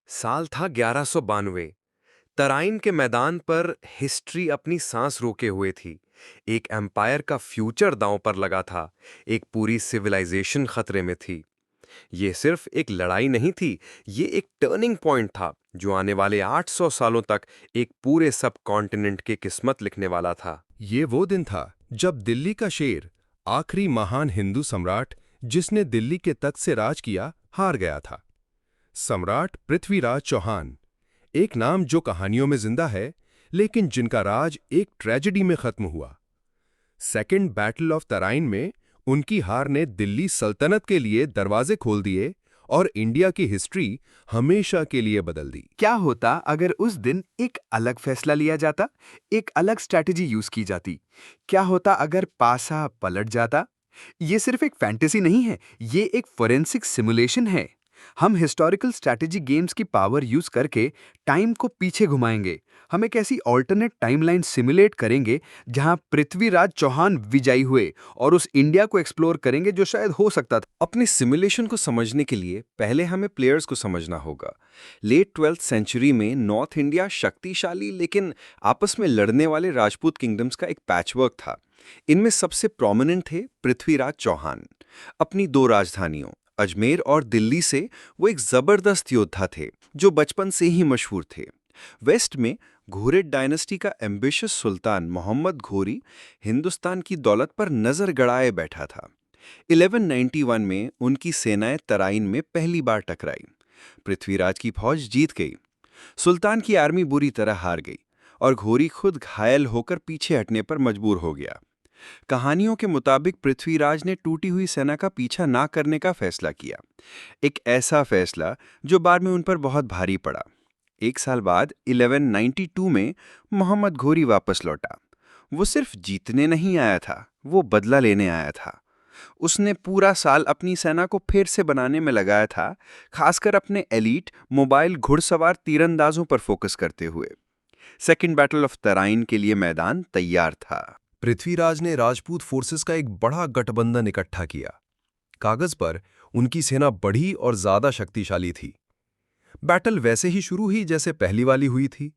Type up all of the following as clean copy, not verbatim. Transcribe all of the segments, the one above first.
साल था 1192। तराइन के मैदान पर हिस्ट्री अपनी सांस रोके हुए थी। एक एम्पायर का फ्यूचर दांव पर लगा था। एक पूरी सिविलाइजेशन खतरे में थी। ये सिर्फ एक लड़ाई नहीं थी, ये एक टर्निंग पॉइंट था जो आने वाले 800 सालों तक एक पूरे सब कॉन्टिनेंट की किस्मत लिखने वाला था। ये वो दिन था जब दिल्ली का शेर, आखिरी महान हिंदू सम्राट जिसने दिल्ली के तख्त से राज किया, हार गया था। सम्राट पृथ्वीराज चौहान, एक नाम जो कहानियों में जिंदा है, लेकिन जिनका राज एक ट्रेजेडी में खत्म हुआ। सेकेंड बैटल ऑफ तराइन में उनकी हार ने दिल्ली सल्तनत के लिए दरवाजे खोल दिए और इंडिया की हिस्ट्री हमेशा के लिए बदल दी। क्या होता अगर उस दिन एक अलग फैसला लिया जाता, एक अलग स्ट्रैटेजी यूज की जाती? क्या होता अगर पासा पलट जाता? ये सिर्फ एक फैंटेसी नहीं है, ये एक फोरेंसिक सिमुलेशन है। हम हिस्टोरिकल स्ट्रैटेजी गेम्स की पावर यूज करके टाइम को पीछे घुमाएंगे। हम एक ऐसी ऑल्टरनेट टाइमलाइन सिमुलेट करेंगे जहां पृथ्वीराज चौहान विजयी हुए और उस इंडिया को एक्सप्लोर करेंगे जो शायद हो सकता था। अपने सिमुलेशन को समझने के लिए पहले हमें प्लेयर्स को समझना होगा। लेट 12th सेंचुरी में नॉर्थ इंडिया शक्तिशाली लेकिन आपस में लड़ने वाले राजपूत किंगडम्स का एक पैचवर्क था। इनमें सबसे प्रोमिनेंट थे पृथ्वीराज चौहान। अपनी दो राजधानियों अजमेर और दिल्ली से वो एक जबरदस्त योद्धा थे जो बचपन से ही मशहूर थे। वेस्ट में घुरिद डायनेस्टी का एम्बिशियस सुल्तान मोहम्मद घोरी हिंदुस्तान की दौलत पर नजर गड़ाए बैठा था। 1191 में उनकी सेनाएं तराइन में पहली बार टकराई। पृथ्वीराज की फौज जीत गई। सुल्तान की आर्मी बुरी तरह हार गई और घोरी खुद घायल होकर पीछे हटने पर मजबूर हो गया। कहानियों के मुताबिक पृथ्वीराज ने टूटी हुई सेना का पीछा ना करने का फैसला किया। एक ऐसा फैसला जो बाद में उन पर बहुत भारी पड़ा। एक साल बाद 1192 में मोहम्मद घोरी वापस लौटा। वो सिर्फ जीतने नहीं आया था, वो बदला लेने आया था। उसने पूरा साल अपनी सेना को फिर से बनाने में लगाया था, खासकर अपने एलीट मोबाइल घुड़सवार तीरंदाजों पर फोकस करते हुए। सेकेंड बैटल ऑफ तराइन के लिए मैदान तैयार था। पृथ्वीराज ने राजपूत फोर्सेस का एक बड़ा गठबंधन इकट्ठा किया। कागज पर उनकी सेना बड़ी और ज्यादा शक्तिशाली थी। बैटल वैसे ही शुरू हुई जैसे पहली वाली हुई थी,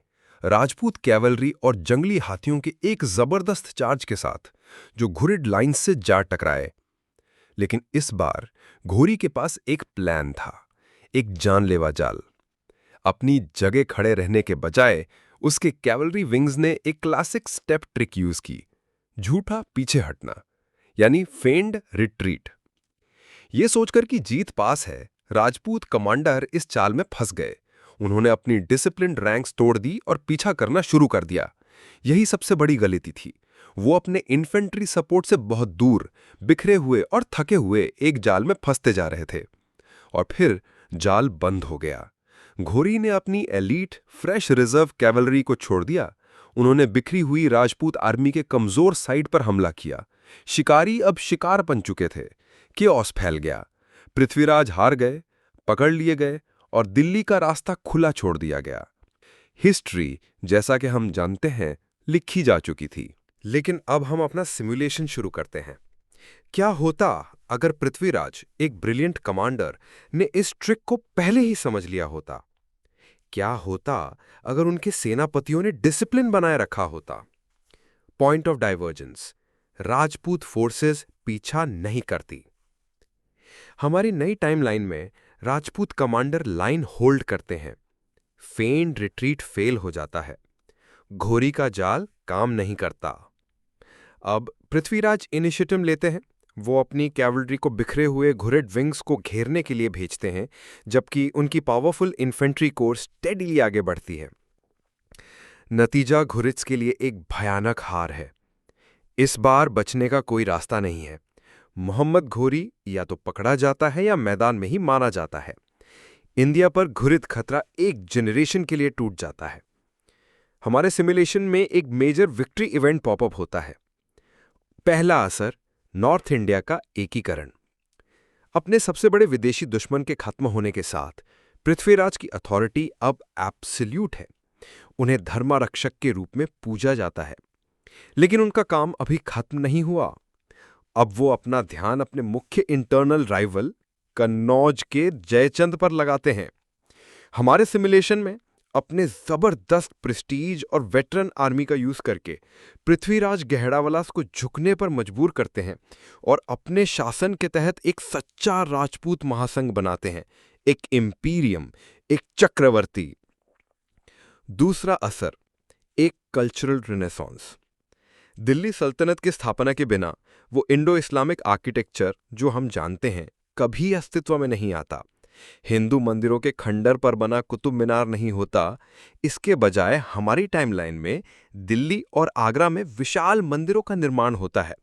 राजपूत कैवलरी और जंगली हाथियों के एक जबरदस्त चार्ज के साथ, जो घुरिद लाइंस से जा टकराए। लेकिन इस बार घोरी के पास एक प्लान था, एक जानलेवा जाल। अपनी जगह खड़े रहने के बजाय उसके कैवलरी विंग्स ने एक क्लासिक स्टेप ट्रिक यूज की, झूठा पीछे हटना, यानी फेंड रिट्रीट। ये सोचकर कि जीत पास है, राजपूत कमांडर इस चाल में फंस गए। उन्होंने अपनी डिसिप्लिन्ड रैंक्स तोड़ दी और पीछा करना शुरू कर दिया। यही सबसे बड़ी गलती थी। वो अपने इन्फेंट्री सपोर्ट से बहुत दूर, बिखरे हुए और थके हुए एक जाल में फंसते जा रहे थे। और फिर जाल बंद हो गया। घोरी ने अपनी एलीट फ्रेश रिजर्व कैवलरी को छोड़ दिया। उन्होंने बिखरी हुई राजपूत आर्मी के कमजोर साइड पर हमला किया। शिकारी अब शिकार बन चुके थे। केओस फैल गया। पृथ्वीराज हार गए, पकड़ लिए गए और दिल्ली का रास्ता खुला छोड़ दिया गया। हिस्ट्री, जैसा कि हम जानते हैं, लिखी जा चुकी थी। लेकिन अब हम अपना सिमुलेशन शुरू करते हैं। क्या होता अगर पृथ्वीराज, एक ब्रिलियंट कमांडर, ने इस ट्रिक को पहले ही समझ लिया होता? क्या होता अगर उनके सेनापतियों ने डिसिप्लिन बनाए रखा होता? Point of divergence, Rajput forces पीछा नहीं करती। हमारी नई टाइमलाइन में राजपूत कमांडर लाइन होल्ड करते हैं। फेंड रिट्रीट फेल हो जाता है। घोरी का जाल काम नहीं करता। अब पृथ्वीराज इनिशिएटिव लेते हैं। वो अपनी कैवलरी को बिखरे हुए घुरिद विंग्स को घेरने के लिए भेजते हैं, जबकि उनकी पावरफुल इन्फेंट्री कोर्स स्टेडीली आगे बढ़ती है। नतीजा घुरिद्स के लिए एक भयानक हार है। इस बार बचने का कोई रास्ता नहीं है। मोहम्मद घोरी या तो पकड़ा जाता है या मैदान में ही मारा जाता है। इंडिया पर घुरिद खतरा एक जनरेशन के लिए टूट जाता है। हमारे सिमुलेशन में एक मेजर विक्ट्री इवेंट पॉपअप होता है। पहला असर, नॉर्थ इंडिया का एकीकरण। अपने सबसे बड़े विदेशी दुश्मन के खत्म होने के साथ पृथ्वीराज की अथॉरिटी अब एब्सोल्यूट है। उन्हें धर्मरक्षक के रूप में पूजा जाता है। लेकिन उनका काम अभी खत्म नहीं हुआ। अब वो अपना ध्यान अपने मुख्य इंटरनल राइवल कन्नौज के जयचंद पर लगाते हैं। हमारे सिमुलेशन में अपने जबरदस्त प्रेस्टीज और वेटरन आर्मी का यूज करके पृथ्वीराज गहड़ावलास को झुकने पर मजबूर करते हैं और अपने शासन के तहत एक सच्चा राजपूत महासंघ बनाते हैं, एक इम्पीरियम, एक चक्रवर्ती। दूसरा असर, एक कल्चरल रिनेसॉन्स। दिल्ली सल्तनत की स्थापना के बिना वो इंडो इस्लामिक आर्किटेक्चर जो हम जानते हैं कभी अस्तित्व में नहीं आता। हिंदू मंदिरों के खंडर पर बना कुतुब मीनार नहीं होता, इसके बजाय हमारी टाइमलाइन में दिल्ली और आगरा में विशाल मंदिरों का निर्माण होता है।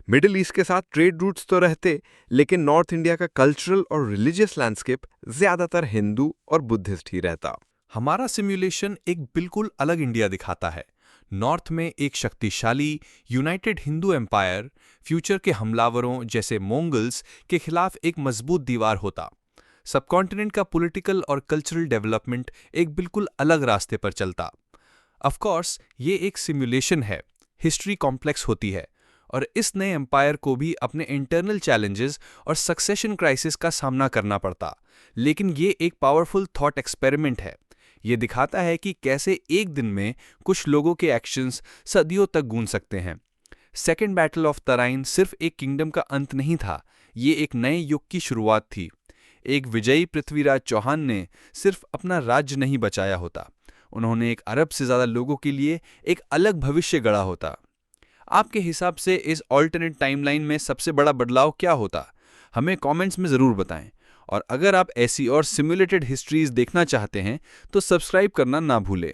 मिडिल ईस्ट के साथ ट्रेड रूट्स तो रहते, लेकिन नॉर्थ इंडिया का कल्चरल और रिलीजियस लैंडस्केप ज्यादातर हिंदू और बुद्धिस्ट ही रहता। हमारा सिमुलेशन एक बिल्कुल अलग इंडिया दिखाता है। नॉर्थ में एक शक्तिशाली यूनाइटेड हिंदू एम्पायर, फ्यूचर के हमलावरों जैसे मोंगल्स के खिलाफ एक मजबूत दीवार होता। सबकॉन्टिनेंट का पॉलिटिकल और कल्चरल डेवलपमेंट एक बिल्कुल अलग रास्ते पर चलता। ऑफ कोर्स ये एक सिमुलेशन है, हिस्ट्री कॉम्प्लेक्स होती है और इस नए एम्पायर को भी अपने इंटरनल चैलेंजेस और सक्सेशन क्राइसिस का सामना करना पड़ता। लेकिन ये एक पावरफुल थॉट एक्सपेरिमेंट है। ये दिखाता है कि कैसे एक दिन में कुछ लोगों के एक्शंस सदियों तक गूंज सकते हैं। सेकेंड बैटल ऑफ तराइन सिर्फ एक किंगडम का अंत नहीं था, ये एक नए युग की शुरुआत थी। एक विजयी पृथ्वीराज चौहान ने सिर्फ अपना राज्य नहीं बचाया होता, उन्होंने एक अरब से ज़्यादा लोगों के लिए एक अलग भविष्य गढ़ा होता। आपके हिसाब से इस ऑल्टरनेट टाइमलाइन में सबसे बड़ा बदलाव क्या होता? हमें कमेंट्स में ज़रूर बताएं। और अगर आप ऐसी और सिमुलेटेड हिस्ट्रीज देखना चाहते हैं तो सब्सक्राइब करना ना भूलें।